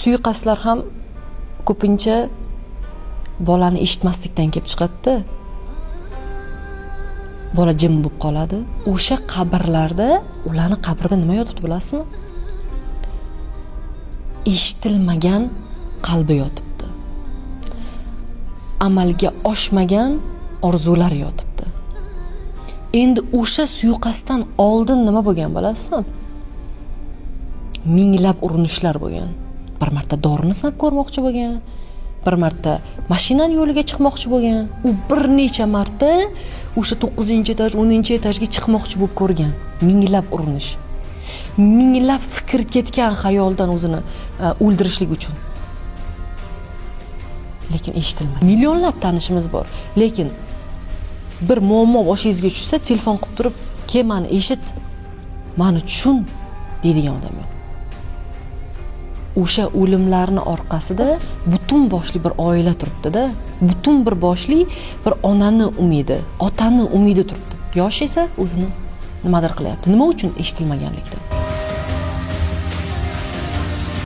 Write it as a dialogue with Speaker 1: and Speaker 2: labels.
Speaker 1: Suiqasdlar ham ko'pincha bolani eshitmaslikdan kelib chiqadi-da. Bola jim bo'lib qoladi. O'sha qabrlarda, ularni qabrida nima yotibdi bilasizmi? Eshitilmagan qalbi yotibdi. Amalga oshmagan orzular yotibdi. Endi o'sha suiqasddan oldin nima bo'lgan bilasizmi? Minglab urinishlar bo'lgan. Bir marta dorini sinab ko'rmoqchi bo'lgan, bir marta mashinani yo'liga chiqmoqchi bo'lgan, u bir necha marta o'sha 9-etaj, 10-etajga chiqmoqchi bo'lib ko'rgan. Minglab urinish. Minglab fikr ketgan xayoldan o'zini o'ldirishlik uchun. Lekin eshitilmaydi. Millionlab tanishimiz bor, lekin bir muammo boshingizga tushsa, telefon qilib turib, "Kel, meni eshit, meni tushun" deydigan odam yo'q. O'sha o'limlarning orqasida butun boshli bir oila turibdi-da. Butun bir boshli bir onani umidi, otani umidi turibdi. Yosh esa o'zini nimadir qilyapti. Nima uchun eshitilmaganlikdan?